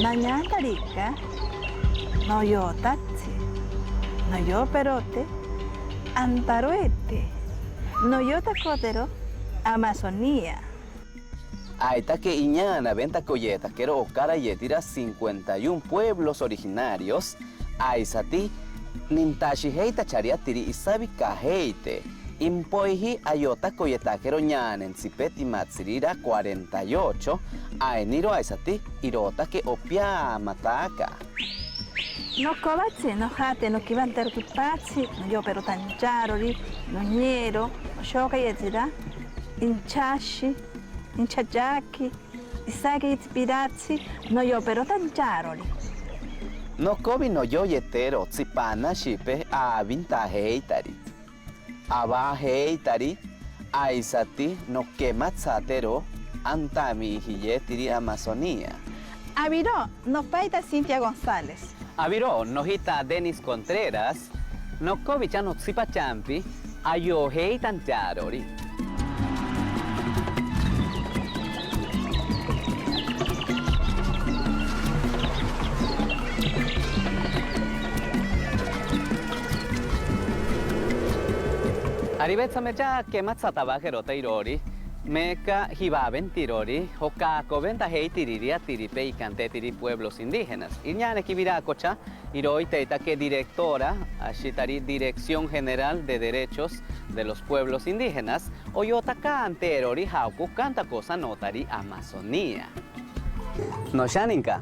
Nañantarika, no yo tachi, no yo perote, antaroete, no yo tacotero, Amazonía. Aita que iñana venta colleta, quiero ocara yetira 51 pueblos originarios, aisati, nintashi heita chariatiri isabi kaheite, impoiji ayota colleta quiero ñanen sipet y matsirira 48, aeniro aisati, irota que opia mataka. No cobache, no jate, no kibanter tupachi, no yo pero tancharori, no ñero, no shoka yetira, inchashi, inchayaki, isaki itpirachi, no yo pero tancharori. No kobi no yo yetero, tsipana shipe a vinta heitari. Aba heitari, aisati no quematzatero, antami hiyetiri Amazonía. Aviró, no paita Cintia González. Aviro, nojita Denis Contreras, no kobicha no tsipachampi, ayo heitan tiarori. Aribetsa mecha kematsataba gerota irori, meca hibaben tirori, hocaco venta heitiriria tiripe y cante tiri pueblos indígenas. Iñane kibiracocha, iroi teita que directora, ashitari Dirección General de Derechos de los Pueblos Indígenas, oyotaka anterori hauku canta cosa notari Amazonía. No shaninka,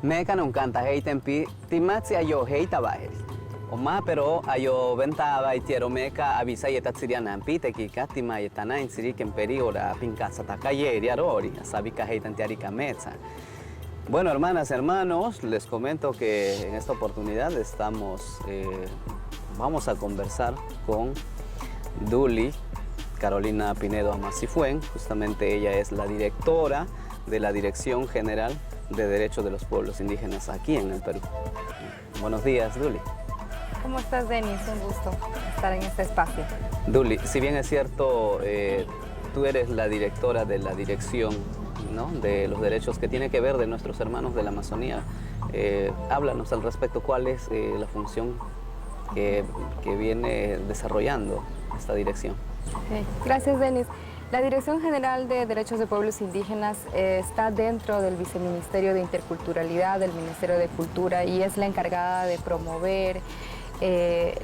meca non canta heitempi, timatsi ayo heitabaheri. Oma pero ayo venta baitiero meca avisa yetatsiriana ampite kika tima yetana insiri kemperi ora pinka sataka yeri arori asabika heitantiari kametsa. Bueno, hermanas, hermanos, les comento que en esta oportunidad vamos a conversar con Duli Carolina Pinedo Amacifuen. Justamente ella es la directora de la Dirección General de Derechos de los Pueblos Indígenas aquí en el Perú. Buenos días, Duli. ¿Cómo estás, Denis? Un gusto estar en este espacio. Duli, si bien es cierto, tú eres la directora de la dirección, ¿no?, de los derechos que tiene que ver de nuestros hermanos de la Amazonía, háblanos al respecto, ¿cuál es la función que viene desarrollando esta dirección? Okay. Gracias, Denis. La Dirección General de Derechos de Pueblos Indígenas está dentro del Viceministerio de Interculturalidad del Ministerio de Cultura y es la encargada de promover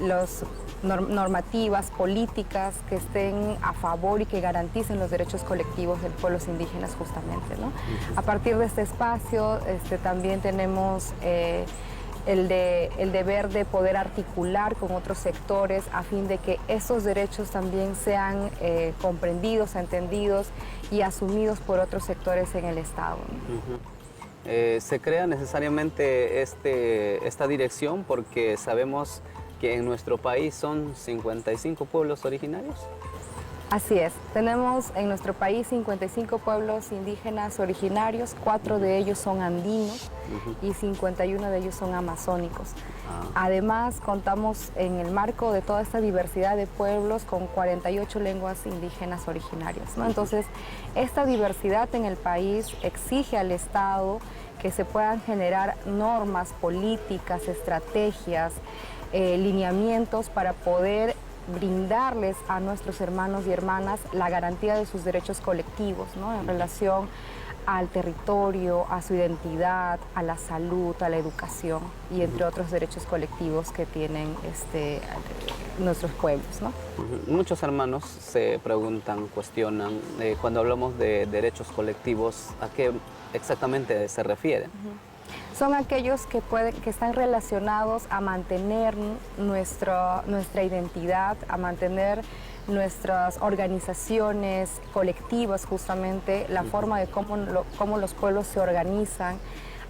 las normativas, políticas que estén a favor y que garanticen los derechos colectivos de los pueblos indígenas justamente, ¿no? A partir de este espacio también tenemos el deber de poder articular con otros sectores a fin de que esos derechos también sean comprendidos, entendidos y asumidos por otros sectores en el Estado. Se crea necesariamente esta dirección porque sabemos que en nuestro país son 55 pueblos originarios. Así es, tenemos en nuestro país 55 pueblos indígenas originarios, 4 de ellos son andinos y 51 de ellos son amazónicos. Además, contamos en el marco de toda esta diversidad de pueblos con 48 lenguas indígenas originarias, ¿no? Entonces, esta diversidad en el país exige al Estado que se puedan generar normas, políticas, estrategias, lineamientos para poder brindarles a nuestros hermanos y hermanas la garantía de sus derechos colectivos, ¿no?, en relación al territorio, a su identidad, a la salud, a la educación y entre otros derechos colectivos que tienen nuestros pueblos, ¿no? Muchos hermanos se preguntan, cuestionan, cuando hablamos de derechos colectivos, ¿a qué exactamente se refieren? Son aquellos que están relacionados a mantener nuestra identidad, a mantener nuestras organizaciones colectivas, justamente la forma de cómo los pueblos se organizan,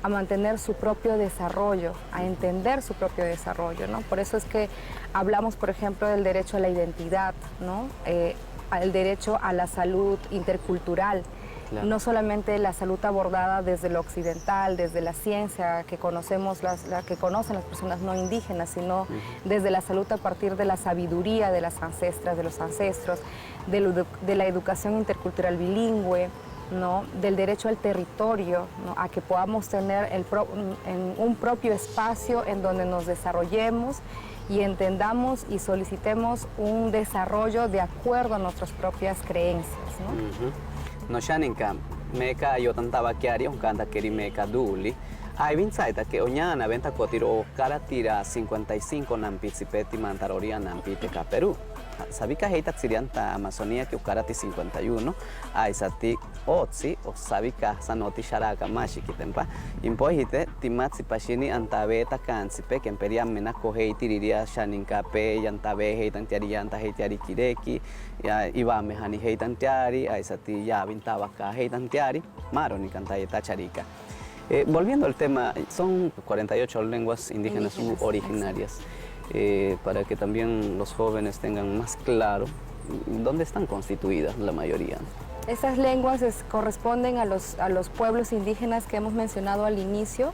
a mantener su propio desarrollo, a entender su propio desarrollo, ¿no? Por eso es que hablamos, por ejemplo, del derecho a la identidad, ¿no? El derecho a la salud intercultural. Claro. No solamente la salud abordada desde lo occidental, desde la ciencia que conocemos, la que conocen las personas no indígenas, sino desde la salud a partir de la sabiduría de las ancestras, de los ancestros, de la educación intercultural bilingüe, ¿no? Del derecho al territorio, ¿no? A que podamos tener un propio espacio en donde nos desarrollemos y entendamos y solicitemos un desarrollo de acuerdo a nuestras propias creencias, ¿no? No shaninka meka yo tantaba kiari un kanta keri meka duli. Hay vinsaita que oñana venta cotiro cara tira 55 nampitsipeti mantaroria nampiteca Perú. Sabika heita tsirianta Amazonía que ukarati 51, aisati otsi o sabika sanoti sharaka mashi kitempa. Impohite timatsi pashini antabeta kansipe que emperia mena kohei tiriria shaninka pe yantabe heitan tiari yanta heitiari kireki ya iba mehani heitan tiari aisati ya vintabaka heitan tiari maroni kantayeta charika. Volviendo al tema, son 48 lenguas indígenas originarias. Para que también los jóvenes tengan más claro dónde están constituidas la mayoría. Estas lenguas corresponden a los pueblos indígenas que hemos mencionado al inicio.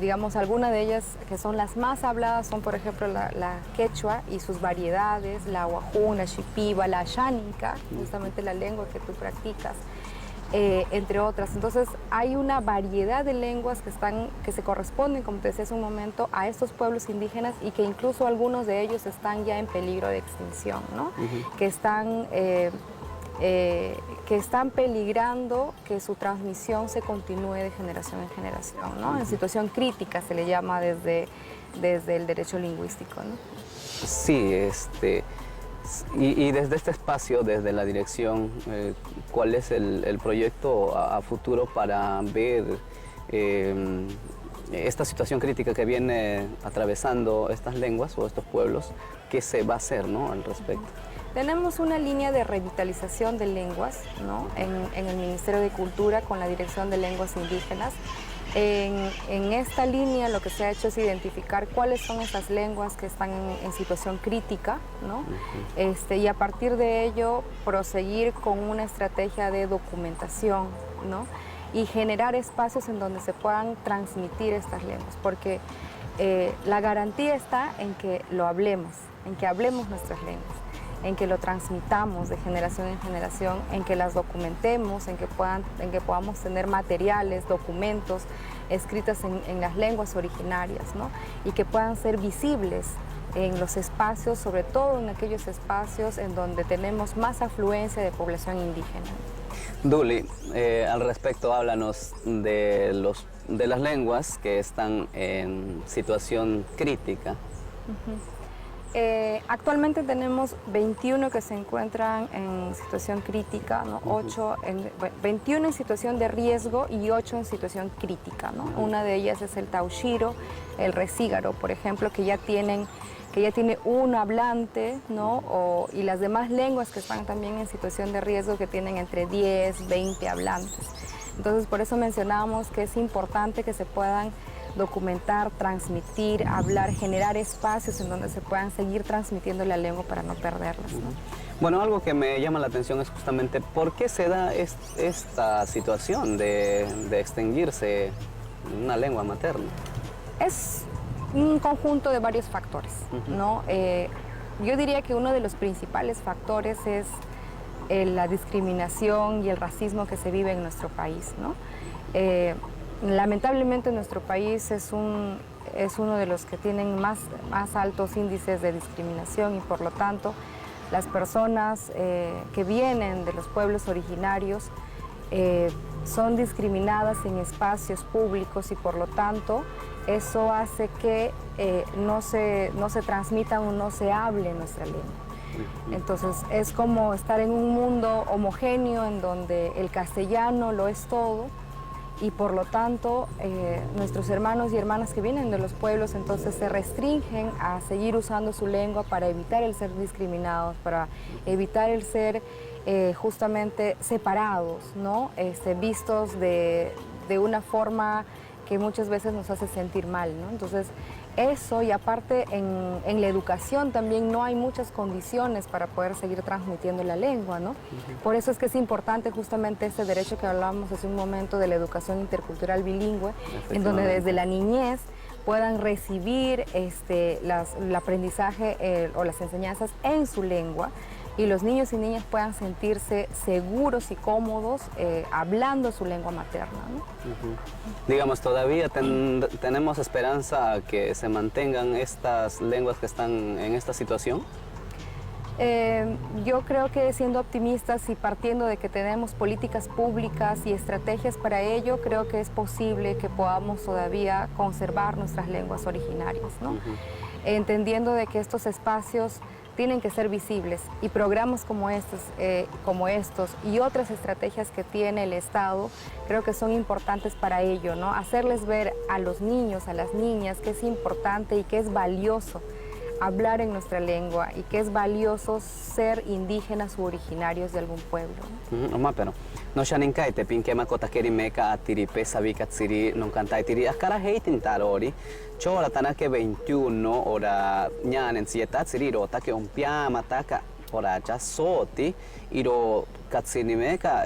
Digamos, algunas de ellas que son las más habladas son, por ejemplo, la quechua y sus variedades, la wajún, la shipiba, la shaninka, justamente la lengua que tú practicas. Entre otras. Entonces hay una variedad de lenguas que se corresponden, como te decía hace un momento, a estos pueblos indígenas y que incluso algunos de ellos están ya en peligro de extinción, ¿no? Que están peligrando que su transmisión se continúe de generación en generación, ¿no? En situación crítica se le llama desde el derecho lingüístico, ¿no? Sí, y desde este espacio, desde la dirección, ¿cuál es el proyecto a futuro para ver esta situación crítica que viene atravesando estas lenguas o estos pueblos? ¿Qué se va a hacer, ¿no?, al respecto? Tenemos una línea de revitalización de lenguas, ¿no?, en el Ministerio de Cultura con la Dirección de Lenguas Indígenas. En esta línea lo que se ha hecho es identificar cuáles son esas lenguas que están en situación crítica, ¿no? Y a partir de ello proseguir con una estrategia de documentación, ¿no? Y generar espacios en donde se puedan transmitir estas lenguas, porque la garantía está en que lo hablemos, en que hablemos nuestras lenguas, en que lo transmitamos de generación en generación, en que las documentemos, en que podamos tener materiales, documentos escritos en las lenguas originarias, ¿no? Y que puedan ser visibles en los espacios, sobre todo en aquellos espacios en donde tenemos más afluencia de población indígena. Duli, al respecto háblanos de las lenguas que están en situación crítica. Actualmente tenemos 21 que se encuentran en situación crítica, ¿no? 21 en situación de riesgo y 8 en situación crítica, ¿no? Una de ellas es el taushiro, el resígaro, por ejemplo, que ya tiene un hablante, ¿no? Y las demás lenguas que están también en situación de riesgo que tienen entre 10, 20 hablantes. Entonces, por eso mencionábamos que es importante que se puedan documentar, transmitir, hablar, generar espacios en donde se puedan seguir transmitiendo la lengua para no perderlas, ¿no? Bueno, algo que me llama la atención es justamente por qué se da esta situación de extinguirse una lengua materna. Es un conjunto de varios factores, ¿no? Yo diría que uno de los principales factores es la discriminación y el racismo que se vive en nuestro país, ¿no? Lamentablemente nuestro país es uno de los que tienen más altos índices de discriminación y por lo tanto las personas que vienen de los pueblos originarios son discriminadas en espacios públicos y por lo tanto eso hace que no se transmita o no se hable nuestra lengua. Entonces es como estar en un mundo homogéneo en donde el castellano lo es todo y por lo tanto nuestros hermanos y hermanas que vienen de los pueblos entonces se restringen a seguir usando su lengua para evitar el ser discriminados, para evitar el ser justamente separados, ¿no? Vistos de una forma que muchas veces nos hace sentir mal, ¿no? Entonces eso y aparte en la educación también no hay muchas condiciones para poder seguir transmitiendo la lengua, ¿no? Por eso es que es importante justamente este derecho que hablábamos hace un momento de la educación intercultural bilingüe, en donde desde la niñez puedan recibir el aprendizaje o las enseñanzas en su lengua, y los niños y niñas puedan sentirse seguros y cómodos hablando su lengua materna, ¿no? Digamos, todavía tenemos esperanza a que se mantengan estas lenguas que están en esta situación. Yo creo que siendo optimistas y partiendo de que tenemos políticas públicas y estrategias para ello, creo que es posible que podamos todavía conservar nuestras lenguas originarias, ¿no? Entendiendo de que estos espacios tienen que ser visibles y programas como estos y otras estrategias que tiene el Estado creo que son importantes para ello, ¿no? Hacerles ver a los niños, a las niñas que es importante y que es valioso hablar en nuestra lengua y que es valioso ser indígenas u originarios de algún pueblo. Oma, pero no shaninkai te pinke makota keri meka atiripe sabika tsiri non kantai tiri akara heitin tarori chora tanake 21 ora nyanen sieta tsiri rota ke ompia mataka ora cha soti iro katsini meka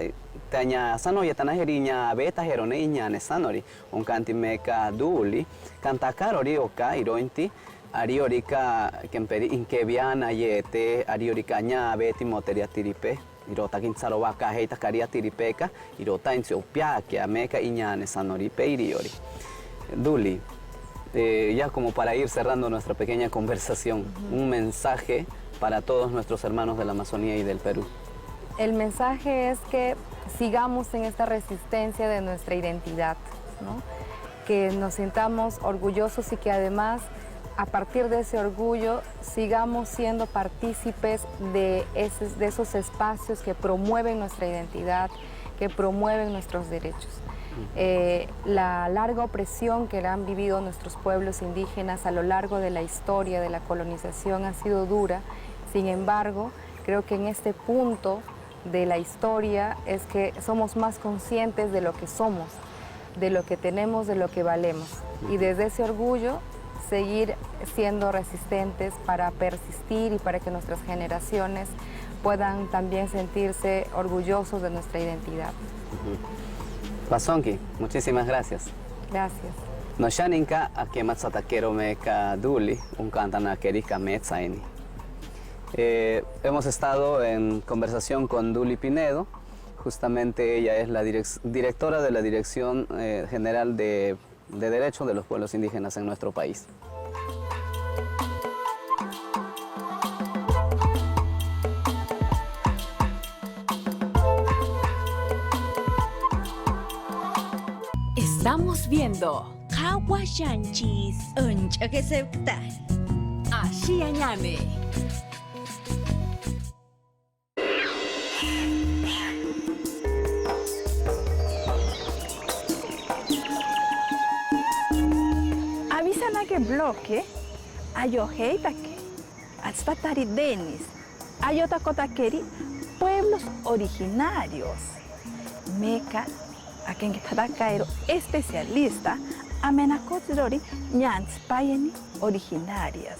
tanya sano yatana herinya beta herone inyane sanori on kanti meka duli kantakarori oka irointi ariorika kemperi inkebiana yete ariorika nya beti moteria tiripe irota kintsaro waka heita karia tiripeka irota incio piakia meka iñane sanoripe iriori. Duli, ya como para ir cerrando nuestra pequeña conversación, un mensaje para todos nuestros hermanos de la Amazonía y del Perú. El mensaje es que sigamos en esta resistencia de nuestra identidad, ¿no? Que nos sintamos orgullosos y que además a partir de ese orgullo sigamos siendo partícipes de esos espacios que promueven nuestra identidad, que promueven nuestros derechos. La larga opresión que han vivido nuestros pueblos indígenas a lo largo de la historia de la colonización ha sido dura. Sin embargo, creo que en este punto de la historia es que somos más conscientes de lo que somos, de lo que tenemos, de lo que valemos. Y desde ese orgullo seguir siendo resistentes para persistir y para que nuestras generaciones puedan también sentirse orgullosos de nuestra identidad. Pasonki, muchísimas gracias. Gracias. No shaninka aquí matsatakero meka duli un cantana kerika metsaini. Hemos estado en conversación con Duli Pinedo, justamente ella es la directora de la Dirección General de Derechos de los Pueblos Indígenas en nuestro país. Estamos viendo Hawashanchis Ashianyane. Avisan que bloque ayoheita que atspatari denis ayotakotakeri pueblos originarios meca a quien que tadakairo especialista amenakotzirori nyanspayeni originarias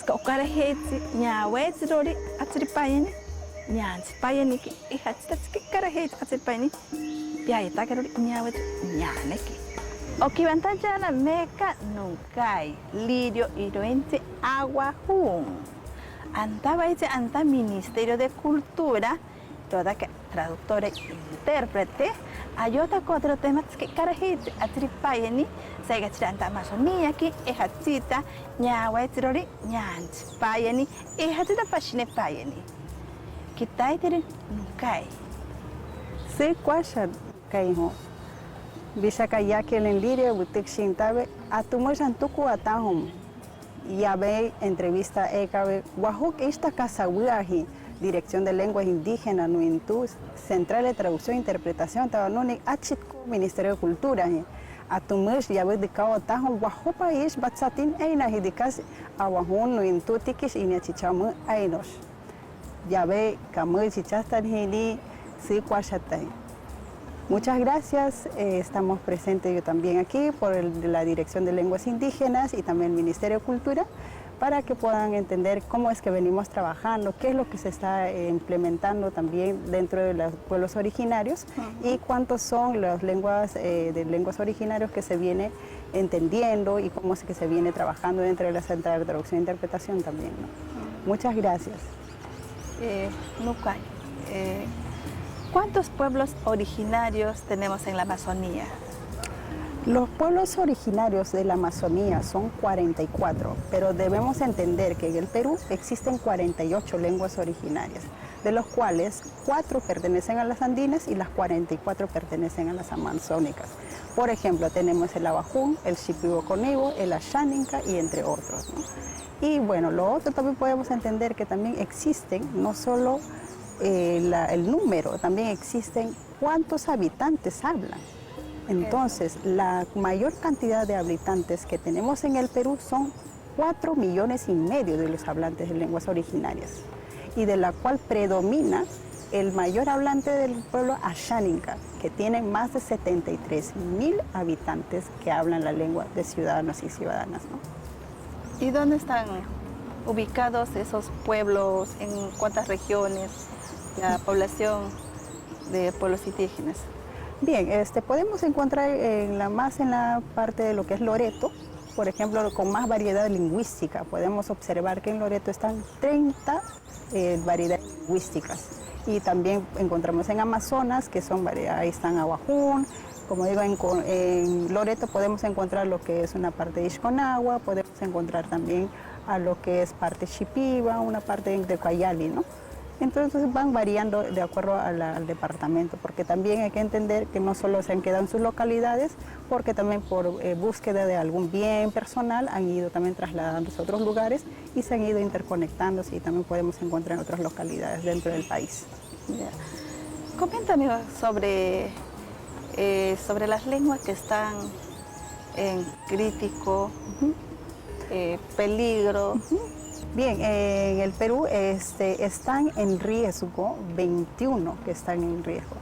skaukaraheti nyawetzirori atsiripayeni nyanspayeni que ihatstatski karaheti atsiripayeni piayetakarori nyawetz nyaneki Okivantayana meca nunkai lirio iroente aguajún. Antaba ese anta Ministerio de Cultura, toda que traductora e intérprete, ayota cuatro temas que carajit atripayeni, se anta Amazonía aquí, ejatzita, ñahuetrori, ñanspayeni, ejatzita pashine payeni. Kitaitere nunkai. Se kwasha kaiho. Bisa kayaki en lirio butik shintabe atumo santuku atahum. Yabe entrevista ekabe wahuk esta kasawiahi Dirección de Lenguas Indígenas Nuintus Central de Traducción e Interpretación tabanuni achitku Ministerio de Cultura atumus yabe dikao atahum wahuk país batsatin eina hidikas awahun nuintutikis iniachichamu ainos. Yabe kamu chichastan hini si kwashatai. Muchas gracias, estamos presentes yo también aquí por la Dirección de Lenguas Indígenas y también el Ministerio de Cultura para que puedan entender cómo es que venimos trabajando, qué es lo que se está implementando también dentro de los pueblos originarios y cuántos son las lenguas de lenguas originarios que se viene entendiendo y cómo es que se viene trabajando dentro de la Central de Traducción e Interpretación también, ¿no? Muchas gracias. Nucay, ¿cuántos pueblos originarios tenemos en la Amazonía? Los pueblos originarios de la Amazonía son 44, pero debemos entender que en el Perú existen 48 lenguas originarias, de los cuales 4 pertenecen a las andinas y las 44 pertenecen a las amazónicas. Por ejemplo, tenemos el abajún, el shipibo-conibo, el ashaninka y entre otros, ¿no? Y bueno, lo otro también podemos entender que también existen, no solo el número, también existen cuántos habitantes hablan. Entonces, la mayor cantidad de habitantes que tenemos en el Perú son 4,5 millones de los hablantes de lenguas originarias, y de la cual predomina el mayor hablante del pueblo ashaninka, que tiene más de 73,000 habitantes que hablan la lengua de ciudadanos y ciudadanas, ¿no? ¿Y dónde están ubicados esos pueblos? ¿En cuántas regiones? La población de pueblos indígenas. Bien, podemos encontrar más en la parte de lo que es Loreto, por ejemplo, con más variedad lingüística. Podemos observar que en Loreto están 30 variedades lingüísticas. Y también encontramos en Amazonas, que son ahí están Aguajún. Como digo, en Loreto podemos encontrar lo que es una parte de Ixconagua, podemos encontrar también a lo que es parte Shipiba, una parte de Cayali, ¿no? Entonces van variando de acuerdo al departamento, porque también hay que entender que no solo se han quedado en sus localidades, porque también por búsqueda de algún bien personal han ido también trasladándose a otros lugares y se han ido interconectándose, y también podemos encontrar en otras localidades dentro del país. Ya. Coméntame sobre las lenguas que están en crítico, peligro. Bien, en el Perú están en riesgo 21 que están en riesgo,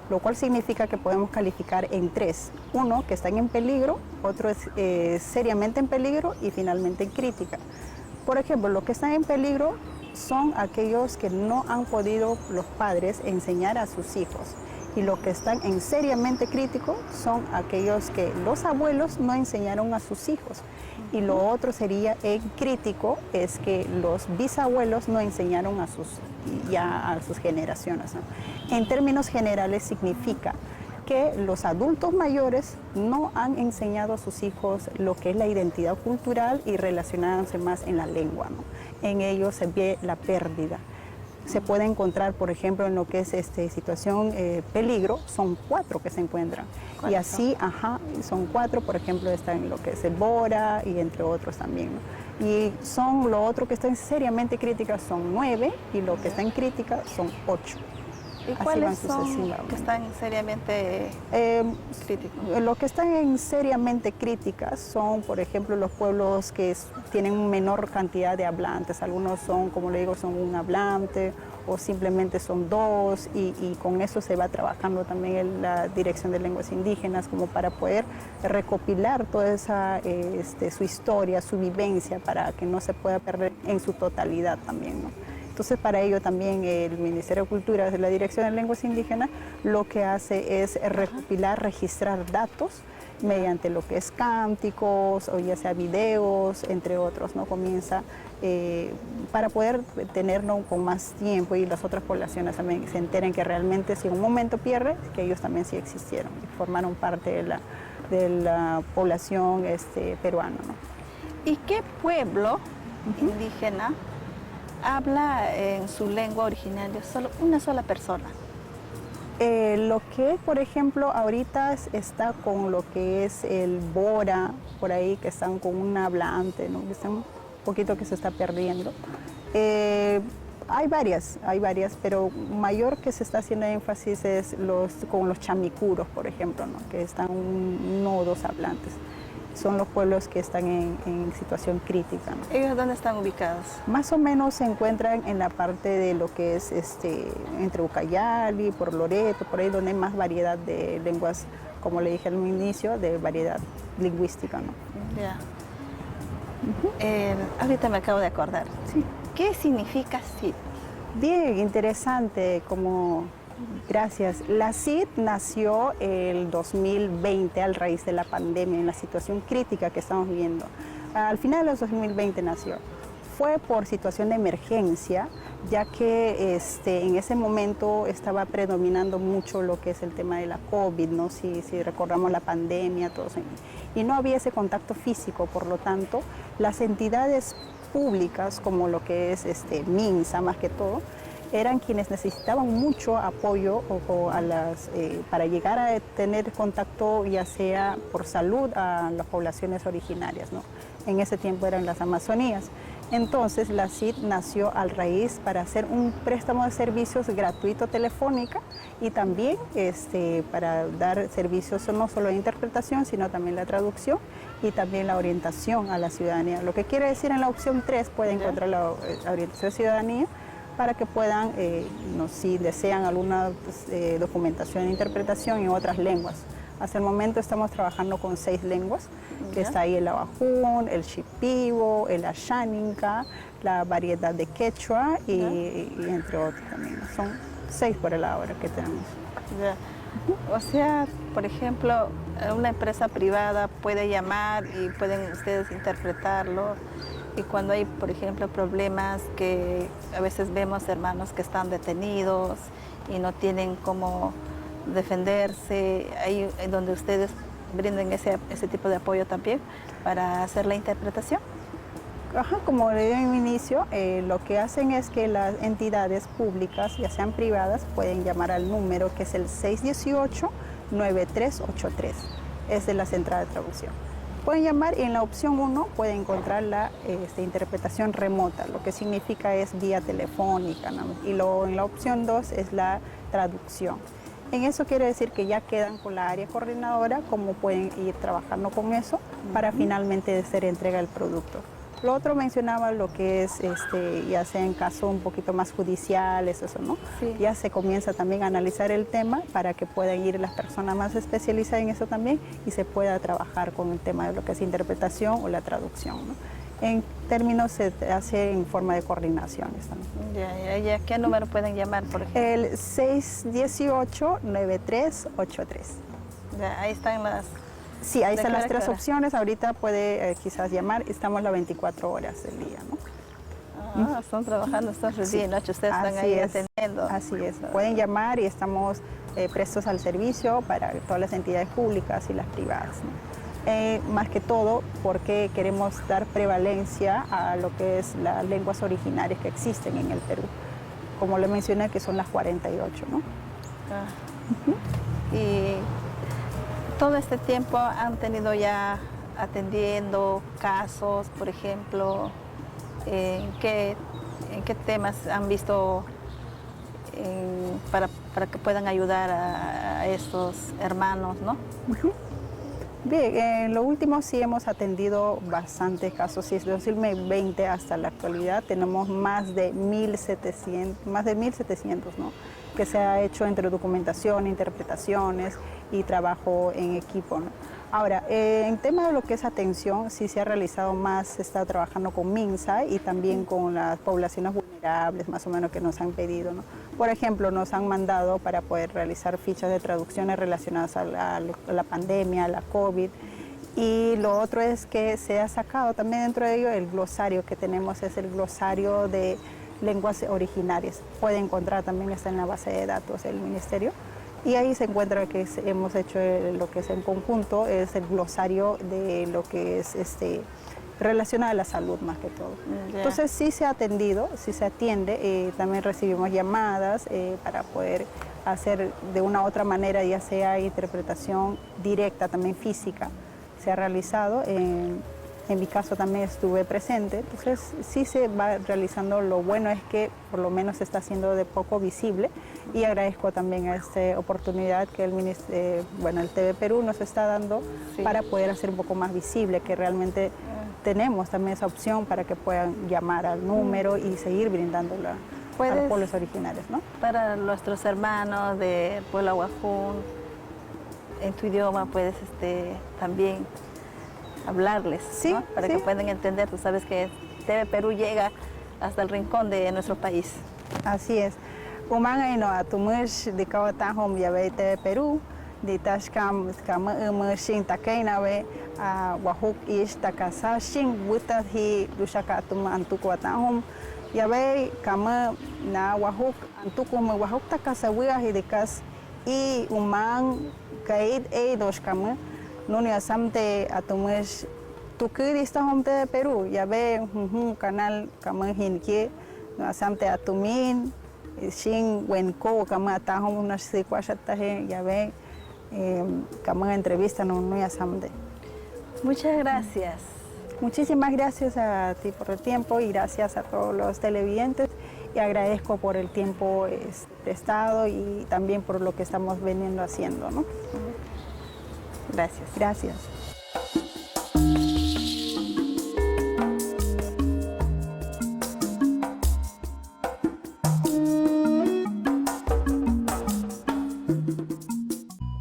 lo cual significa que podemos calificar en 3. Uno, que están en peligro, otro es seriamente en peligro y finalmente en crítica. Por ejemplo, los que están en peligro son aquellos que no han podido los padres enseñar a sus hijos. Y los que están en seriamente crítico son aquellos que los abuelos no enseñaron a sus hijos. Y lo otro sería en crítico, es que los bisabuelos no enseñaron a sus generaciones, ¿no? En términos generales significa que los adultos mayores no han enseñado a sus hijos lo que es la identidad cultural y relacionándose más en la lengua, ¿no? En ellos se ve la pérdida. Se puede encontrar, por ejemplo, en lo que es situación peligro, son 4 que se encuentran. Y así, son 4, por ejemplo, están en lo que es el Bora y entre otros también, ¿no? Y lo otro que está en seriamente crítica son 9 y lo que está en crítica son 8. ¿Y cuáles son que están seriamente críticos? Los que están en seriamente críticas son, por ejemplo, los pueblos que tienen menor cantidad de hablantes. Algunos son, como le digo, son un hablante o simplemente son 2, y con eso se va trabajando también en la Dirección de Lenguas Indígenas, como para poder recopilar toda esa su historia, su vivencia, para que no se pueda perder en su totalidad también, ¿no? Entonces, para ello también el Ministerio de Cultura, desde la Dirección de Lenguas Indígenas, lo que hace es recopilar, registrar datos mediante lo que es cánticos o ya sea videos, entre otros, ¿no? Comienza para poder tenerlo con más tiempo y las otras poblaciones también se enteren que realmente si en un momento pierde, que ellos también sí existieron y formaron parte de la población peruana, ¿no? ¿Y qué pueblo indígena habla en su lengua originaria solo una sola persona? Lo que, por ejemplo, ahorita está con lo que es el Bora, por ahí, que están con un hablante, ¿no? Que están un poquito que se está perdiendo. Hay varias, pero mayor que se está haciendo énfasis es con los chamicuros, por ejemplo, ¿no? Que están 1 o 2 hablantes. Son los pueblos que están en situación crítica, ¿no? ¿Ellos dónde están ubicados? Más o menos se encuentran en la parte de lo que es entre Ucayali, por Loreto, por ahí donde hay más variedad de lenguas, como le dije al inicio, de variedad lingüística, ¿no? Ya. Ahorita me acabo de acordar. Sí. ¿Qué significa CID? Bien, interesante, gracias. La CID nació el 2020 a raíz de la pandemia, en la situación crítica que estamos viviendo. Al final de los 2020 nació. Fue por situación de emergencia ya que en ese momento estaba predominando mucho lo que es el tema de la COVID, ¿no? Si recordamos la pandemia, todo eso, y no había ese contacto físico, por lo tanto, las entidades públicas, como lo que es MINSA más que todo, eran quienes necesitaban mucho apoyo para llegar a tener contacto, ya sea por salud, a las poblaciones originarias, ¿no? En ese tiempo eran las Amazonías. Entonces la CID nació al raíz para hacer un préstamo de servicios gratuito telefónica y también para dar servicios no solo de interpretación, sino también la traducción y también la orientación a la ciudadanía. Lo que quiere decir en la opción 3 puede encontrar la orientación de ciudadanía para que puedan, si desean alguna documentación de interpretación en otras lenguas. Hasta el momento estamos trabajando con 6 lenguas, que está ahí el Abajún, el Shipibo, el Ashaninka, la variedad de Quechua y entre otros también. Son 6 por el ahora que tenemos. Ya. O sea, por ejemplo, una empresa privada puede llamar y pueden ustedes interpretarlo. Y cuando hay, por ejemplo, problemas que a veces vemos hermanos que están detenidos y no tienen cómo defenderse, ahí es donde ustedes brinden ese tipo de apoyo también para hacer la interpretación. Ajá, como le dije en un inicio, lo que hacen es que las entidades públicas, ya sean privadas, pueden llamar al número que es el 618-9383, es de la central de traducción. Pueden llamar y en la opción 1 pueden encontrar la interpretación remota, lo que significa es vía telefónica, ¿no? Y en la opción 2 es la traducción. En eso quiere decir que ya quedan con la área coordinadora, cómo pueden ir trabajando con eso para finalmente hacer entrega del producto. Lo otro mencionaba lo que es, ya sea en caso un poquito más judiciales, eso, ¿no? Sí. Ya se comienza también a analizar el tema para que puedan ir las personas más especializadas en eso también y se pueda trabajar con el tema de lo que es interpretación o la traducción, ¿no? En términos se hace en forma de coordinaciones también. Ya. ¿Qué número pueden llamar, por ejemplo? El 618-9383. Ya, ahí están las... Sí, ahí están las ¿De 3 qué hora? opciones. Ahorita puede quizás llamar. Estamos las 24 horas del día, ¿no? Están trabajando, están Sí, día y noche, ustedes están así ahí es, atendiendo. Así es. Pueden llamar y estamos prestos al servicio para todas las entidades públicas y las privadas, ¿no? Más que todo porque queremos dar prevalencia a lo que es las lenguas originarias que existen en el Perú. Como le mencioné, que son las 48, ¿no? Y todo este tiempo han tenido ya atendiendo casos, por ejemplo, ¿en qué temas han visto para que puedan ayudar a estos hermanos, ¿no? Bien, en lo último sí hemos atendido bastantes casos. Si es 2020 hasta la actualidad tenemos más de 1.700, ¿no? Que se ha hecho entre documentación, interpretaciones y trabajo en equipo, ¿no? Ahora, en tema de lo que es atención, sí se ha realizado más, se está trabajando con MINSA y también con las poblaciones vulnerables, más o menos, que nos han pedido, ¿no? Por ejemplo, nos han mandado para poder realizar fichas de traducciones relacionadas a la pandemia, a la COVID. Y lo otro es que se ha sacado también dentro de ello el glosario que tenemos, es el glosario de lenguas originarias. Puede encontrar también, está en la base de datos del Ministerio. Y ahí se encuentra que hemos hecho lo que es en conjunto, es el glosario de lo que es relacionado a la salud más que todo. Entonces sí se ha atendido, sí se atiende, también recibimos llamadas para poder hacer de una u otra manera, ya sea interpretación directa, también física, se ha realizado. En mi caso también estuve presente, entonces sí se va realizando. Lo bueno es que por lo menos se está haciendo de poco visible y agradezco también a esta oportunidad que el TV Perú nos está dando para poder hacer un poco más visible, que realmente tenemos también esa opción para que puedan llamar al número y seguir brindándola a los pueblos originarios, ¿no? Para nuestros hermanos del pueblo Abajún, en tu idioma puedes también hablarles, sí, ¿no? Para que puedan entender. Tú sabes que TV Perú llega hasta el rincón de nuestro país. Así es. Umanga ino atumush de kawatajom yabe TV Perú, de tashkam shin takeinawe wahuk ish takasa shin butat hi dushaka atum antukwatahom Ya ve, kama na wahuk, antuku me wahuk ta kasawiga hidikas y uman kaid dos kama, no ni asamte atumes tukirista homte de Perú. Ya ve, canal kama hinkie, no asamte atumin, sin wenko kama atahom unas secuachataje, ya ve, kama entrevista no ni asamte. Muchas gracias. Muchísimas gracias a ti por el tiempo y gracias a todos los televidentes y agradezco por el tiempo prestado y también por lo que estamos veniendo haciendo, ¿no? Gracias. Gracias.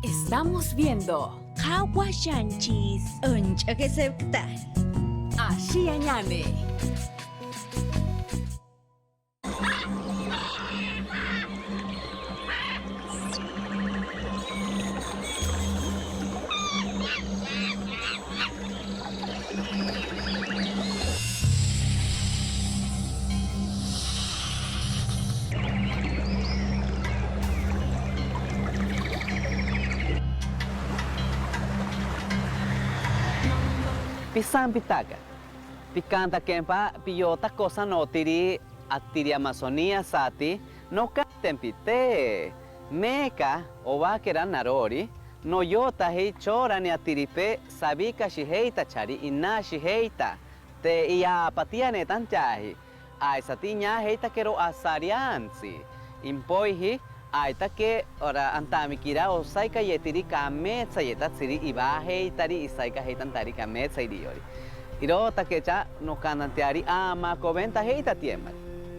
Estamos viendo Hawashanchis. Ashi Anyame. Pisan pitaka. Picanta kempa piyota cosa no tiri atiri Amazonía sati no katempite. Meka ovakera narori no yota hei chora ni atiripe sabika shiheita chari ina shiheita te ia patia netanchahi. Ai satinya heita kero asariansi. Impoihi aita ke ora antamikira o saika yetiri kametsa yetatsiri iba heitari isaika heitantari kametsa iriori. Iro takecha no kanantiari ama coventa heita tiema.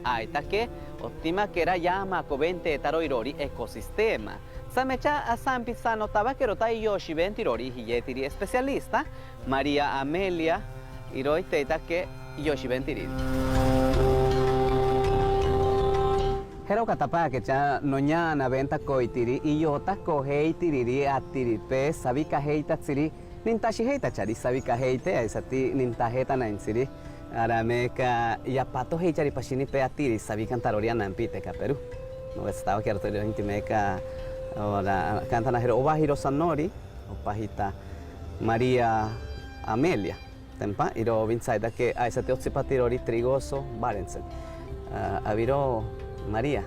Aita ke optima kera yama covente taro irori ecosistema. Samecha asampi sano tabakero tai yoshi ventirori hiyetiri especialista María Amelia iroi teita ke yoshi ventiriri. Hero katapa que cha noñana venta koitiri iyota koheitiriri atiripe sabika heita tsiri nintashi heita chari sabika heite aisati nintaheta nansiri arameka yapato heichari pashini pe atiri sabika antaroria nampite ka Perú no estaba que artorio intimeka ora cantana hero obahiro sanori opahita María Amelia tempa iro vinsaida que aisati otsipatirori trigoso barensen aviro María.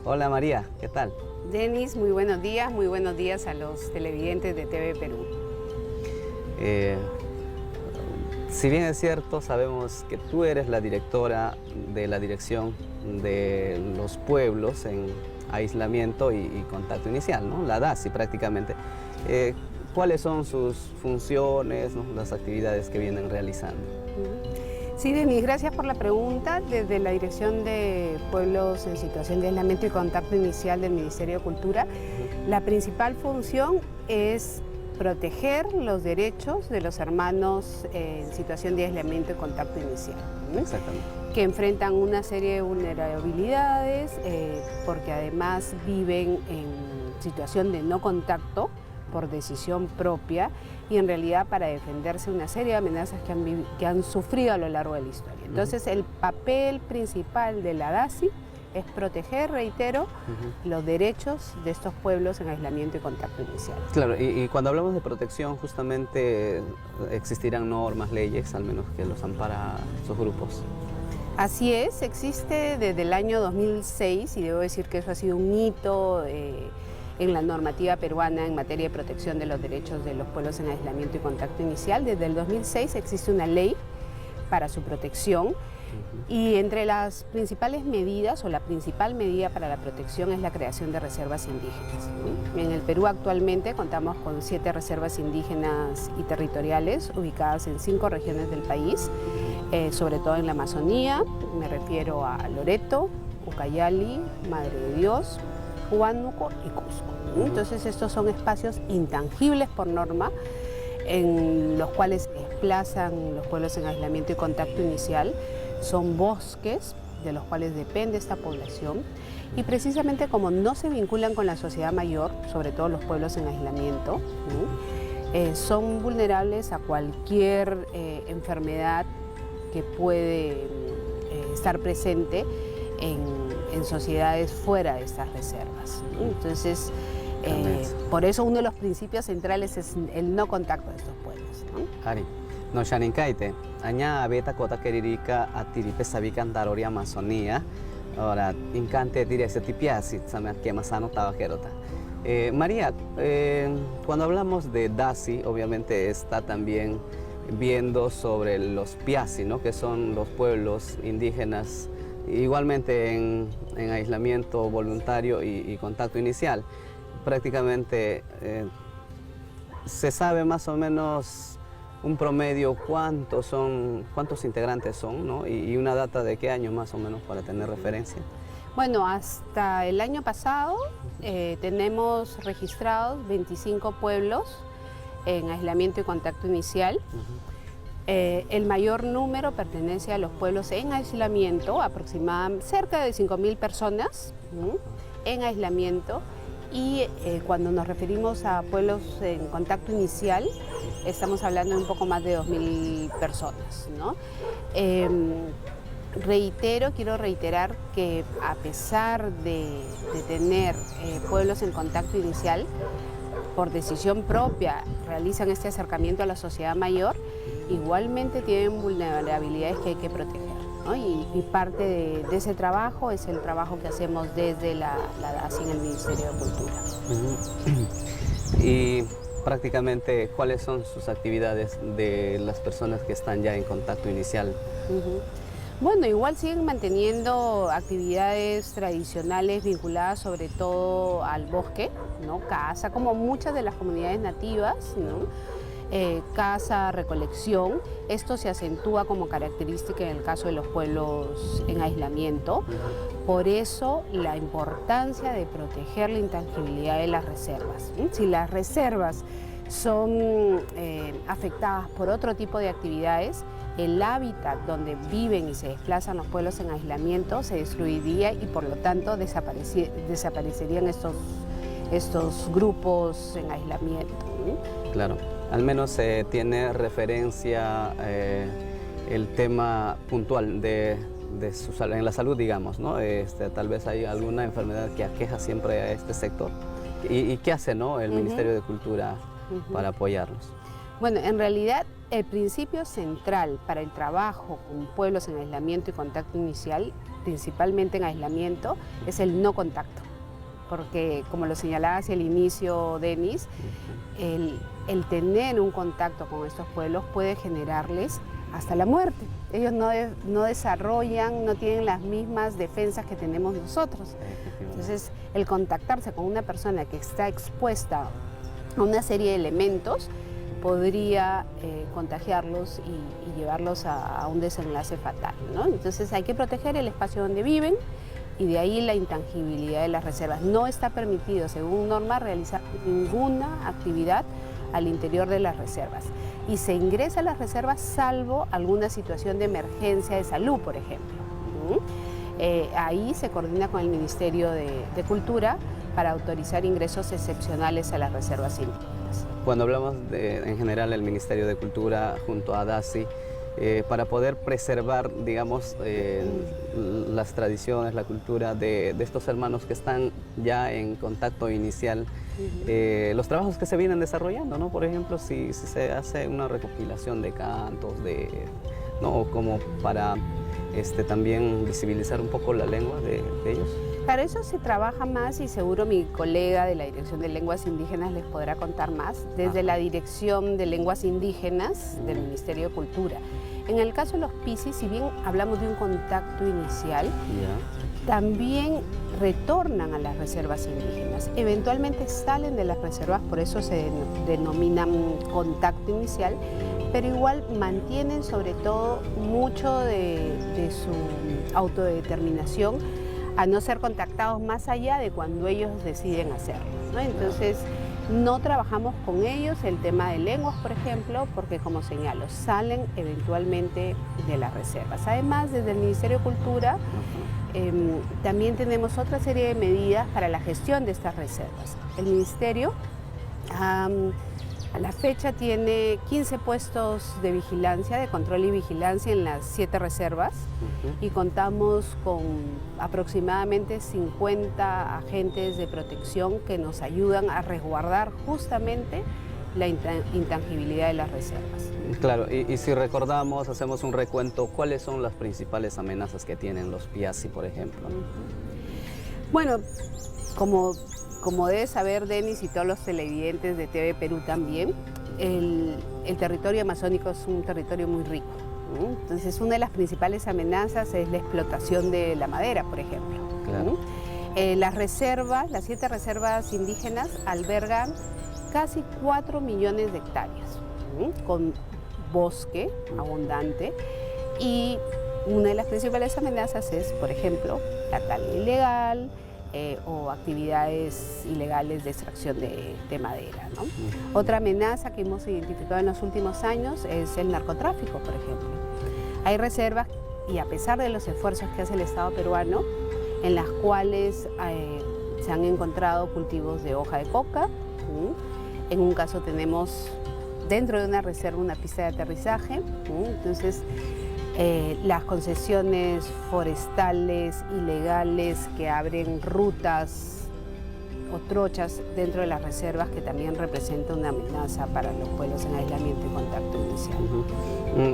Hola María, ¿qué tal? Denis, muy buenos días a los televidentes de TV Perú. Si bien es cierto, sabemos que tú eres la directora de la Dirección de los Pueblos en Aislamiento y Contacto Inicial, ¿no? La DASI prácticamente. ¿Cuáles son sus funciones, ¿no? Las actividades que vienen realizando? Sí, Denis, gracias por la pregunta. Desde la Dirección de Pueblos en Situación de Aislamiento y Contacto Inicial del Ministerio de Cultura, la principal función es proteger los derechos de los hermanos en situación de aislamiento y contacto inicial. Exactamente. Que enfrentan una serie de vulnerabilidades porque además viven en situación de no contacto por decisión propia y en realidad para defenderse una serie de amenazas que han sufrido a lo largo de la historia. Entonces el papel principal de la DASI es proteger, reitero, los derechos de estos pueblos en aislamiento y contacto inicial. Claro, y cuando hablamos de protección justamente existirán normas, leyes, al menos que los ampara estos grupos. Así es, existe desde el año 2006 y debo decir que eso ha sido un hito en la normativa peruana en materia de protección de los derechos de los pueblos en aislamiento y contacto inicial. Desde el 2006 existe una ley para su protección y entre las principales medidas o la principal medida para la protección es la creación de reservas indígenas. En el Perú actualmente contamos con 7 reservas indígenas y territoriales ubicadas en 5 regiones del país, sobre todo en la Amazonía, me refiero a Loreto, Ucayali, Madre de Dios, Huánuco y Cusco. Entonces estos son espacios intangibles por norma en los cuales se desplazan los pueblos en aislamiento y contacto inicial. Son bosques de los cuales depende esta población y precisamente como no se vinculan con la sociedad mayor, sobre todo los pueblos en aislamiento, son vulnerables a cualquier enfermedad que puede estar presente en sociedades fuera de estas reservas, ¿no? Entonces, por eso uno de los principios centrales es el no contacto de estos pueblos, ¿no? Ari, no shaninkaite, aña beta kota queririca a tiripe sabica andaroria Amazonía, ahora incante direse tipiasi, sabe que masano tabajerota. María, cuando hablamos de Dasi, obviamente está también viendo sobre los Piasi, ¿no? Que son los pueblos indígenas, igualmente en aislamiento voluntario y contacto inicial. Prácticamente se sabe más o menos un promedio cuántos integrantes son, ¿no? Y una data de qué año más o menos para tener referencia. Bueno, hasta el año pasado tenemos registrados 25 pueblos en aislamiento y contacto inicial. El mayor número pertenece a los pueblos en aislamiento, aproximadamente cerca de 5.000 personas en aislamiento. Y cuando nos referimos a pueblos en contacto inicial, estamos hablando de un poco más de 2.000 personas, ¿no? Quiero reiterar que a pesar de tener pueblos en contacto inicial, por decisión propia realizan este acercamiento a la sociedad mayor, igualmente tienen vulnerabilidades que hay que proteger, ¿no? Y parte de ese trabajo es el trabajo que hacemos desde la DASI en el Ministerio de Cultura. Y prácticamente, ¿cuáles son sus actividades de las personas que están ya en contacto inicial? Bueno, igual siguen manteniendo actividades tradicionales vinculadas sobre todo al bosque, ¿no? Caza, como muchas de las comunidades nativas, ¿no? Caza, recolección. Esto se acentúa como característica en el caso de los pueblos en aislamiento. Por eso la importancia de proteger la intangibilidad de las reservas. Si las reservas son afectadas por otro tipo de actividades, el hábitat donde viven y se desplazan los pueblos en aislamiento se destruiría y por lo tanto desaparecerían estos grupos en aislamiento, ¿no? Claro, al menos tiene referencia el tema puntual en la salud, digamos, ¿no? Tal vez hay alguna enfermedad que aqueja siempre a este sector. ¿Y qué hace, ¿no? El Ministerio de Cultura para apoyarlos? Bueno, en realidad el principio central para el trabajo con pueblos en aislamiento y contacto inicial, principalmente en aislamiento, es el no contacto. Porque, como lo señalaba hacia el inicio, Denis, el tener un contacto con estos pueblos puede generarles hasta la muerte. Ellos no desarrollan, no tienen las mismas defensas que tenemos nosotros. Entonces, el contactarse con una persona que está expuesta a una serie de elementos podría contagiarlos y llevarlos a un desenlace fatal, ¿no? Entonces hay que proteger el espacio donde viven y de ahí la intangibilidad de las reservas. No está permitido, según norma, realizar ninguna actividad al interior de las reservas. Y se ingresa a las reservas salvo alguna situación de emergencia de salud, por ejemplo. Ahí se coordina con el Ministerio de Cultura para autorizar ingresos excepcionales a las reservas indígenas. Cuando hablamos en general del Ministerio de Cultura junto a DASI, para poder preservar, digamos, las tradiciones, la cultura de estos hermanos que están ya en contacto inicial, los trabajos que se vienen desarrollando, ¿no? Por ejemplo, si se hace una recopilación de cantos, ¿no? Como para también visibilizar un poco la lengua de ellos. Para eso se trabaja más y seguro mi colega de la Dirección de Lenguas Indígenas les podrá contar más, desde la Dirección de Lenguas Indígenas del Ministerio de Cultura. En el caso de los Pisis, si bien hablamos de un contacto inicial, también retornan a las reservas indígenas. Eventualmente salen de las reservas, por eso se denominan contacto inicial, pero igual mantienen sobre todo mucho de su autodeterminación a no ser contactados más allá de cuando ellos deciden hacerlo, ¿no? Entonces, no trabajamos con ellos el tema de lenguas, por ejemplo, porque como señalo, salen eventualmente de las reservas. Además, desde el Ministerio de Cultura también tenemos otra serie de medidas para la gestión de estas reservas. El Ministerio A la fecha tiene 15 puestos de vigilancia, de control y vigilancia en las 7 reservas y contamos con aproximadamente 50 agentes de protección que nos ayudan a resguardar justamente la intangibilidad de las reservas. Claro, y si recordamos, hacemos un recuento, ¿cuáles son las principales amenazas que tienen los piazzi, por ejemplo? Bueno, como debe saber Denis y todos los televidentes de TV Perú también, el territorio amazónico es un territorio muy rico. Entonces, una de las principales amenazas es la explotación de la madera, por ejemplo. Claro. Las reservas, las 7 reservas indígenas albergan casi 4 millones de hectáreas, con bosque abundante, y una de las principales amenazas es, por ejemplo, la tala ilegal, o actividades ilegales de extracción de madera, ¿no? Otra amenaza que hemos identificado en los últimos años es el narcotráfico, por ejemplo. Hay reservas, y a pesar de los esfuerzos que hace el Estado peruano, en las cuales se han encontrado cultivos de hoja de coca. En un caso tenemos dentro de una reserva una pista de aterrizaje. Entonces, las concesiones forestales ilegales que abren rutas o trochas dentro de las reservas, que también representan una amenaza para los pueblos en aislamiento y contacto inicial.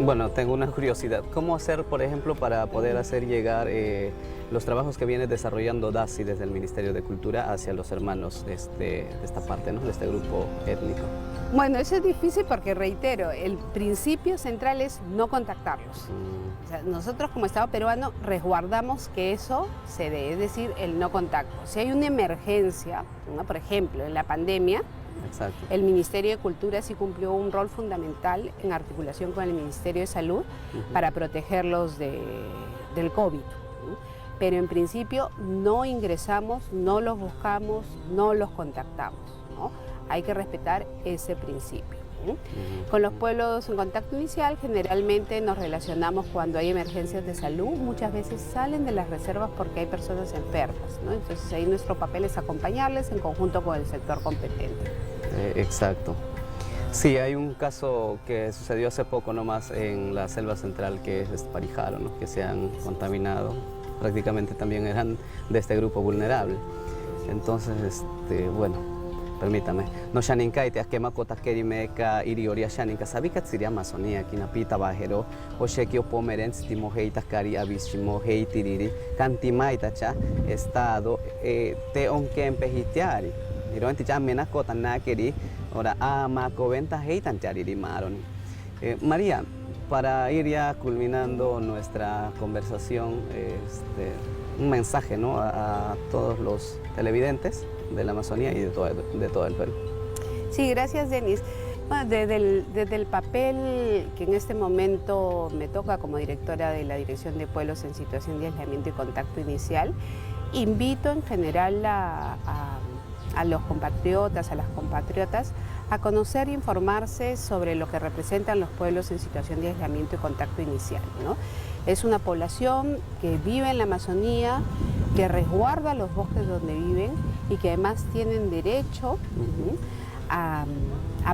Bueno, tengo una curiosidad. ¿Cómo hacer, por ejemplo, para poder hacer llegar los trabajos que viene desarrollando DASI desde el Ministerio de Cultura hacia los hermanos de esta parte, ¿no? De este grupo étnico? Bueno, eso es difícil porque, reitero, el principio central es no contactarlos. O sea, nosotros como Estado peruano resguardamos que eso se dé, es decir, el no contacto. Si hay una emergencia, ¿no? Por ejemplo, en la pandemia, exacto, el Ministerio de Cultura sí cumplió un rol fundamental en articulación con el Ministerio de Salud para protegerlos del COVID. Pero en principio no ingresamos, no los buscamos, no los contactamos, ¿no? Hay que respetar ese principio. Con los pueblos en contacto inicial generalmente nos relacionamos cuando hay emergencias de salud. Muchas veces salen de las reservas porque hay personas enfermas, ¿no? Entonces ahí nuestro papel es acompañarles en conjunto con el sector competente. Exacto. Sí, hay un caso que sucedió hace poco nomás en la selva central, que es Parijaro, ¿no? Que se han contaminado. Prácticamente también eran de este grupo vulnerable. Entonces, bueno, permítame. No shaninka ite akema kota kerimeka irioria shaninka sabika tsiria Amazonía kinapita bajero o sheki opomeren stimo heita kari abishimo heitiriri kantimaita cha estado te onken pehitiari ironti cha mena kota nakeri ora ama coventa heitan chariri maron. María, para ir ya culminando nuestra conversación, un mensaje, ¿no? a todos los televidentes de la Amazonía y de todo el Perú. Sí, gracias, Denis. Bueno, desde el papel que en este momento me toca como directora de la Dirección de Pueblos en Situación de Aislamiento y Contacto Inicial, invito en general a los compatriotas, a las compatriotas, a conocer e informarse sobre lo que representan los pueblos en situación de aislamiento y contacto inicial, ¿no? Es una población que vive en la Amazonía, que resguarda los bosques donde viven y que además tienen derecho a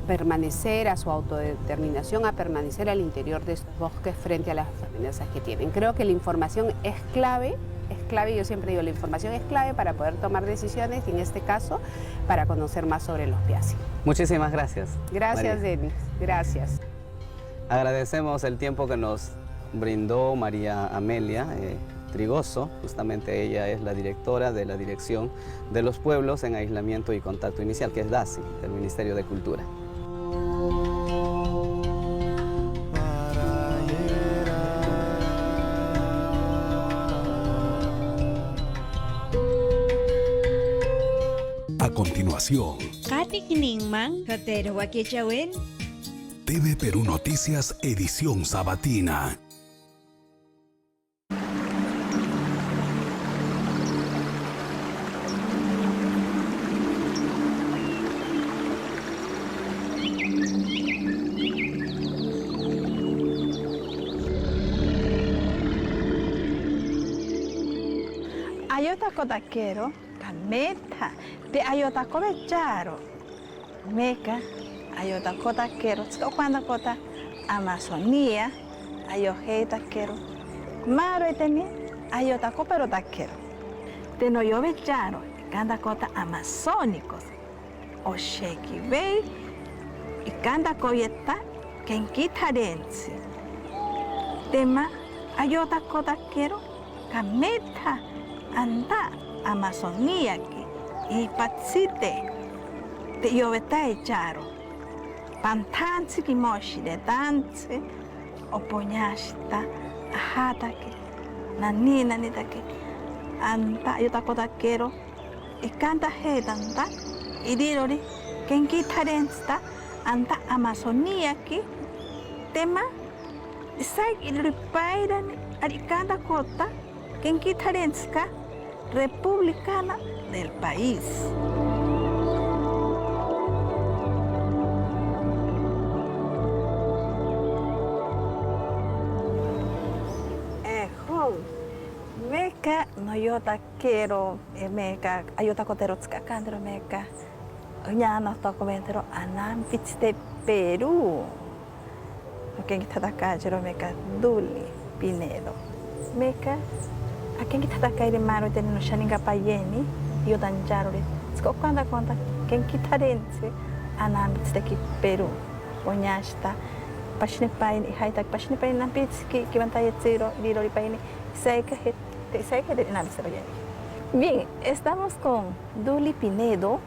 permanecer, a su autodeterminación, a permanecer al interior de estos bosques frente a las amenazas que tienen. Creo que la información es clave, yo siempre digo, la información es clave para poder tomar decisiones y en este caso para conocer más sobre los piazzi. Muchísimas gracias. Gracias, María. Denis. Gracias. Agradecemos el tiempo que nos brindó María Amelia Trigoso. Justamente ella es la directora de la Dirección de los Pueblos en Aislamiento y Contacto Inicial, que es DASI, del Ministerio de Cultura. A continuación, Katik Ningman, Ratero Wakichawen. TV Perú Noticias, edición sabatina. Ayota kotakero, kameta, te ayota kovecharo, meca, ayota kota kero, cuando kota Amazonía, ayohe taquero. Maro eteni, ayota pero taquero. Te no llove llano, canta kota amazónicos. O sheki bay, y canta coyeta, que en quitarense. Tema, ayota kota kero, cameta, anda, Amazonía aquí, y patsite, te lloveta echaro. Pantansi ki moshi de danse, opoñashita, ajatake, nanina nitake, anta ayota kero, y canta hedanta, y dirori, ken quitarensta, anta Amazonía aquí, tema, isai ilripairan, aricanda kota, ken quitarenska, republicana del país. Meka no yota quiero meka ayota kotero tsakandro meka ñano documentero anam de Perú. Quien está acá yo meka Duli Pinedo. Meka a quien está acá de mano teneno shaninga payeni yo tan jarore. Sco cuando conta quien quitarense anam de Perú. Poñasta pasne pain y haitak pasne pain nam pitski que vantaya zero lirori pain Bien, estamos con Duli Pinedo,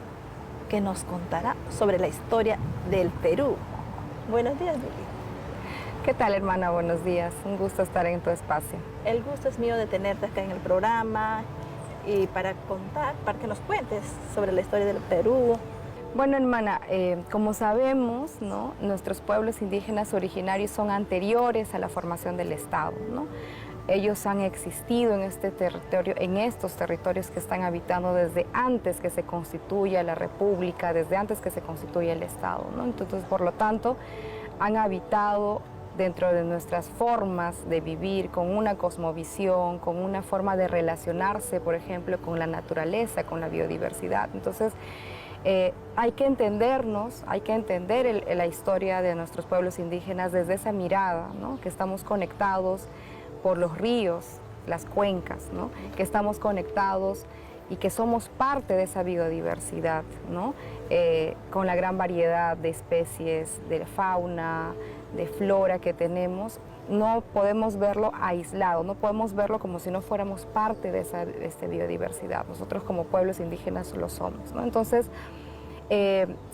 que nos contará sobre la historia del Perú. Buenos días, Duli. ¿Qué tal, hermana? Buenos días. Un gusto estar en tu espacio. El gusto es mío de tenerte acá en el programa y para contar, para que nos cuentes sobre la historia del Perú. Bueno, hermana, como sabemos, ¿no? Nuestros pueblos indígenas originarios son anteriores a la formación del Estado, ¿no? Ellos han existido en este territorio, en estos territorios que están habitando desde antes que se constituya la República, desde antes que se constituya el Estado, ¿no? Entonces, por lo tanto, han habitado dentro de nuestras formas de vivir, con una cosmovisión, con una forma de relacionarse, por ejemplo, con la naturaleza, con la biodiversidad. Entonces, hay que entendernos, hay que entender la historia de nuestros pueblos indígenas desde esa mirada, ¿no? Que estamos conectados por los ríos, las cuencas, ¿no? Que estamos conectados y que somos parte de esa biodiversidad, ¿no? Con la gran variedad de especies, de fauna, de flora que tenemos, no podemos verlo aislado, no podemos verlo como si no fuéramos parte de esa biodiversidad. Nosotros como pueblos indígenas lo somos, ¿no? Entonces,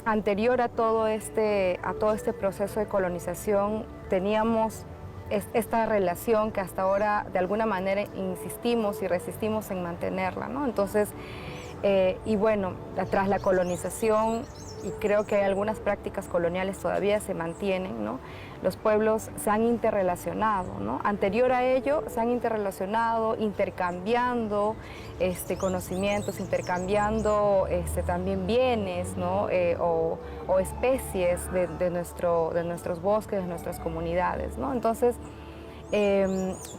anterior a todo este proceso de colonización, teníamos esta relación que hasta ahora de alguna manera insistimos y resistimos en mantenerla, ¿no? Entonces, y bueno, tras la colonización, y creo que algunas prácticas coloniales todavía se mantienen, ¿no? Los pueblos se han interrelacionado, ¿no? Anterior a ello, se han interrelacionado, intercambiando conocimientos, intercambiando también bienes, ¿no? O especies de nuestros bosques, de nuestras comunidades, ¿no? Entonces,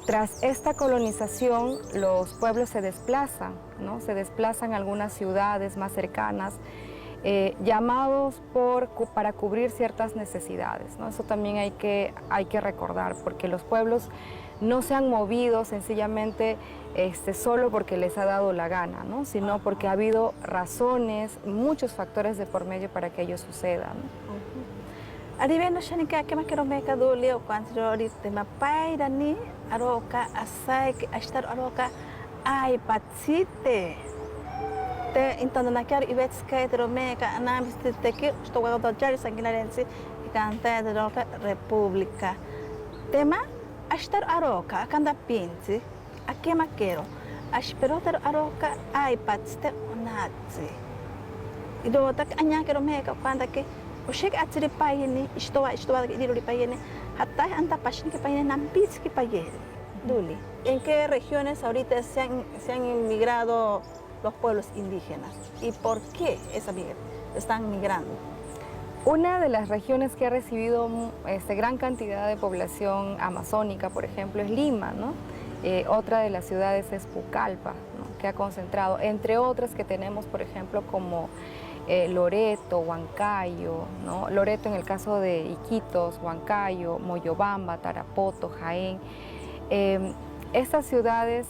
tras esta colonización, los pueblos se desplazan, ¿no? Se desplazan a algunas ciudades más cercanas, llamados para cubrir ciertas necesidades, ¿no? Eso también hay que recordar, porque los pueblos no se han movido sencillamente solo porque les ha dado la gana, ¿no? Sino porque ha habido razones, muchos factores de por medio para que ello suceda, ¿no? Arribendo shanika que me quiero meca Duli o cuando ahorita me paira ni aroca asai que estar aroca ay patsite. Então naquela vez que eu meca análise de que estou a dar sanguinarense e canta da República. Tema estar aroca canda pinti aqui maquero asperoter aroca ai patsite onatsi. E do tak anya quero meca quando que o chega a tirar paine estou a ir paine hatta anta pashin que paine nam pits que paine. Duli, ¿en qué regiones ahorita se han inmigrado los pueblos indígenas y por qué están migrando? Una de las regiones que ha recibido gran cantidad de población amazónica, por ejemplo, es Lima, ¿no? Otra de las ciudades es Pucallpa, ¿no? Que ha concentrado, entre otras que tenemos, por ejemplo, como Loreto, Huancayo, ¿no? Loreto en el caso de Iquitos, Huancayo, Moyobamba, Tarapoto, Jaén. Estas ciudades,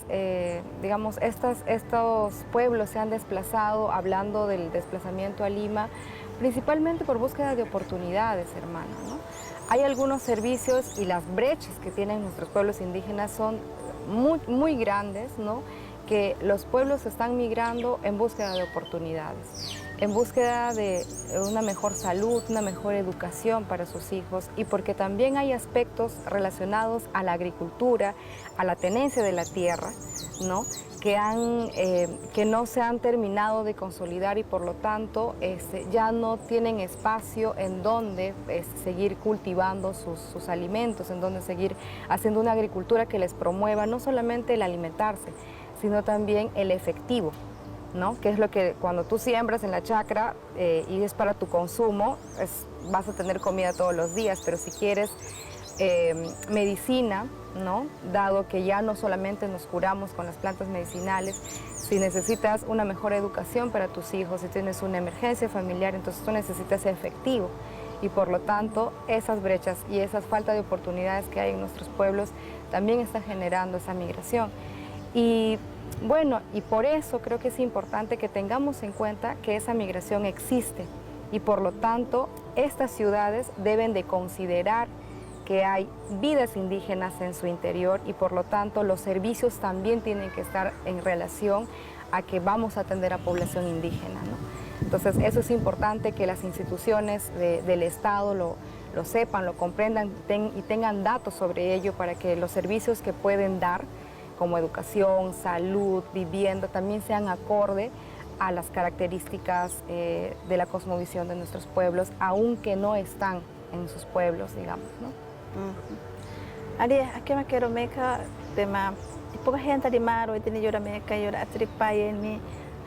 digamos, estos pueblos se han desplazado, hablando del desplazamiento a Lima, principalmente por búsqueda de oportunidades, hermano, ¿no? Hay algunos servicios y las brechas que tienen nuestros pueblos indígenas son muy grandes, ¿no? Que los pueblos están migrando en búsqueda de oportunidades, en búsqueda de una mejor salud, una mejor educación para sus hijos, y porque también hay aspectos relacionados a la agricultura, a la tenencia de la tierra, ¿no? Que no se han terminado de consolidar y por lo tanto ya no tienen espacio en donde seguir cultivando sus alimentos, en donde seguir haciendo una agricultura que les promueva no solamente el alimentarse, sino también el efectivo, ¿no? Que es lo que cuando tú siembras en la chacra y es para tu consumo, vas a tener comida todos los días, pero si quieres medicina, ¿no? Dado que ya no solamente nos curamos con las plantas medicinales, si necesitas una mejor educación para tus hijos, si tienes una emergencia familiar, entonces tú necesitas efectivo. Y por lo tanto, esas brechas y esas falta de oportunidades que hay en nuestros pueblos también están generando esa migración. Y bueno, y por eso creo que es importante que tengamos en cuenta que esa migración existe y por lo tanto estas ciudades deben de considerar que hay vidas indígenas en su interior y por lo tanto los servicios también tienen que estar en relación a que vamos a atender a población indígena, ¿no? Entonces eso es importante que las instituciones del Estado lo sepan, lo comprendan y tengan datos sobre ello para que los servicios que pueden dar como educación, salud, vivienda, también sean acorde a las características de la cosmovisión de nuestros pueblos, aunque no están en sus pueblos, digamos, ¿no? Ari, aquí me quiero meca tema poca gente de maro y tiene yo meca yo atripaye ni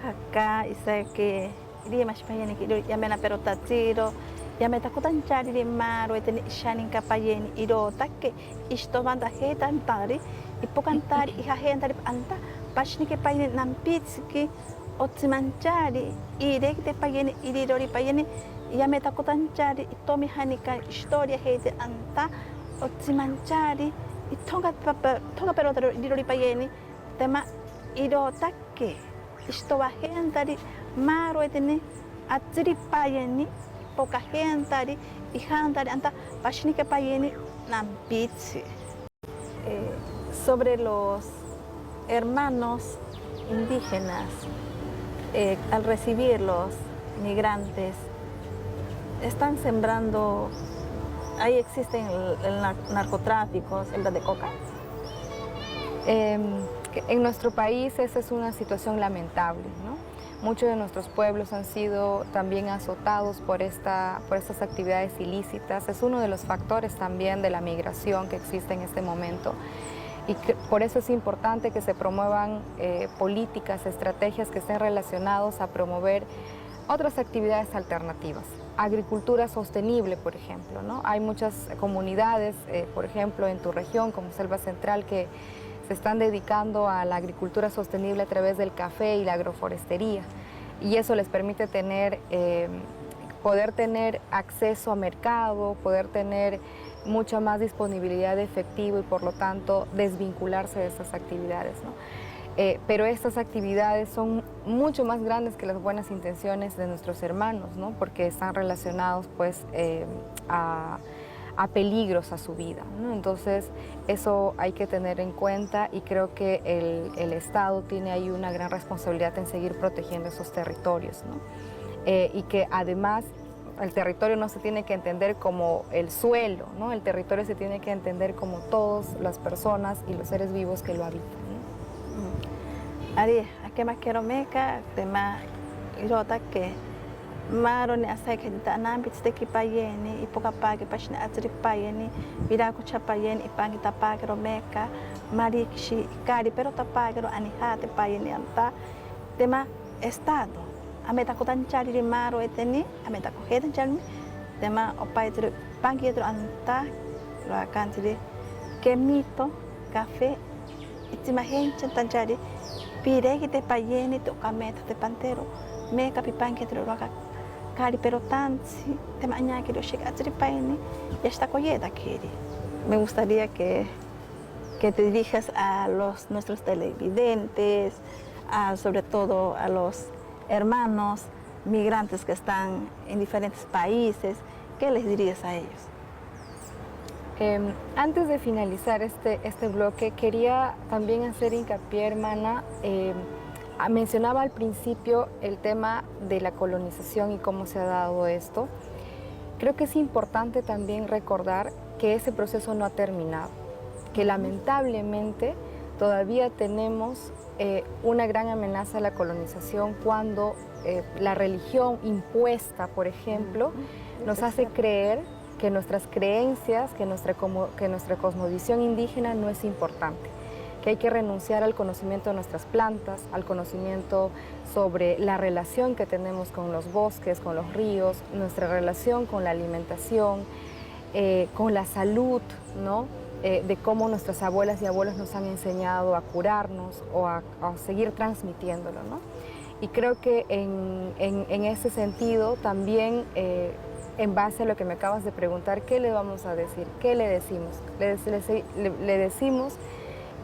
acá y sé que iría más paye ni que ya me la pelota tiro ya me takutan chari de maro y tiene shanin capaye ni iro taque esto banda gente antari y poca antari y gente de anta pasni que paye nampitski otsimanchari y de que paye ni irori paye ni ya me takutan chari y tomi hanika historia gente anta otsimanchari y tonga pelota irori paye ni tema iro taque esto va gente maro y tiene atripaye ni poca gente y gente anta pasni que paye ni nampitsi. Sobre los hermanos indígenas, al recibir los migrantes, están sembrando, ahí existen el narcotráfico, selva de coca. En nuestro país esa es una situación lamentable, ¿no? Muchos de nuestros pueblos han sido también azotados por estas actividades ilícitas. Es uno de los factores también de la migración que existe en este momento. Y por eso es importante que se promuevan políticas, estrategias que estén relacionadas a promover otras actividades alternativas. Agricultura sostenible, por ejemplo, ¿no? Hay muchas comunidades, por ejemplo, en tu región, como Selva Central, que se están dedicando a la agricultura sostenible a través del café y la agroforestería. Y eso les permite poder tener acceso a mercado, poder tener mucha más disponibilidad de efectivo y por lo tanto desvincularse de estas actividades, ¿no? Pero estas actividades son mucho más grandes que las buenas intenciones de nuestros hermanos, ¿no? Porque están relacionados pues a peligros a su vida, ¿no? Entonces eso hay que tener en cuenta y creo que el Estado tiene ahí una gran responsabilidad en seguir protegiendo esos territorios, ¿no? Y que además el territorio no se tiene que entender como el suelo, ¿no? El territorio se tiene que entender como todas las personas y los seres vivos que lo habitan, ¿no? Ari, aquí más quiero meca, tema irota que maro ni asa que tanam bitste ki payeni y poca pague pashna atri payeni vira kucha payeni y pangi tapagro meca marikshi kari pero tapagro anihate payeni anta tema estado ameta kotan chari di maro eteni ameta ko hedan chari tema opai tru pangi tru anta lo akan tiri kemito café itima hencha tanchari pire ki te payeni to kameta te pantero meca pipangi tru lo cari pero tansi, te mañana quiero llegar a Tripaini y esta colleta quiere. Me gustaría que te dirijas a nuestros televidentes, sobre todo a los hermanos migrantes que están en diferentes países. ¿Qué les dirías a ellos? Antes de finalizar este bloque, quería también hacer hincapié, hermana, mencionaba al principio el tema de la colonización y cómo se ha dado esto. Creo que es importante también recordar que ese proceso no ha terminado, que lamentablemente todavía tenemos una gran amenaza a la colonización cuando la religión impuesta, por ejemplo, nos hace creer que nuestras creencias, que nuestra cosmovisión indígena no es importante, que hay que renunciar al conocimiento de nuestras plantas, al conocimiento sobre la relación que tenemos con los bosques, con los ríos, nuestra relación con la alimentación, con la salud, ¿no? De cómo nuestras abuelas y abuelos nos han enseñado a curarnos o a seguir transmitiéndolo, ¿no? Y creo que en ese sentido también, en base a lo que me acabas de preguntar, ¿qué le vamos a decir? ¿Qué le decimos? Le decimos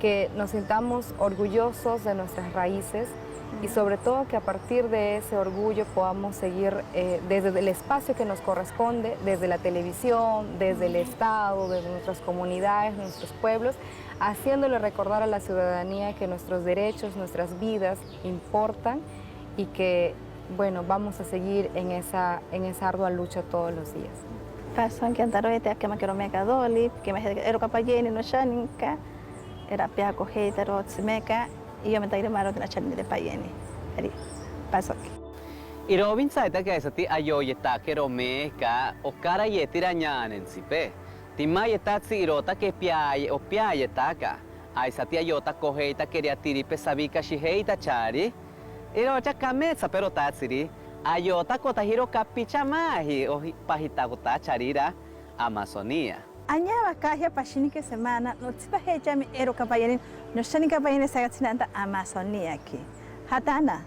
que nos sintamos orgullosos de nuestras raíces y sobre todo que a partir de ese orgullo podamos seguir desde el espacio que nos corresponde, desde la televisión, desde el Estado, desde nuestras comunidades, nuestros pueblos, haciéndole recordar a la ciudadanía que nuestros derechos, nuestras vidas importan y que, bueno, vamos a seguir en esa ardua lucha todos los días. Pasan que antaroete que me quiero mega doli, que me ero capayeni no shaninka, era pia cohetero tzmeca y yo me taire maro de la chani de payeni. Ari, paso aquí. Y Robin saita que esa ti ayoyeta que romeka o cara yetira ñanen sipe. Tima yetatsi irota que piaye o piayeta ka. A esa ti ayota coheita quería tiripe sabika shiheita chari. Irocha kametsa pero tatsiri. Ayota kotahiro kapicha mahi o pahita kota charira Amazonía. Añaba caja pashini que semana, no tipa hecha mi ero capayeni, no shani capayeni sagatinanta Amazonía aquí. Hatana.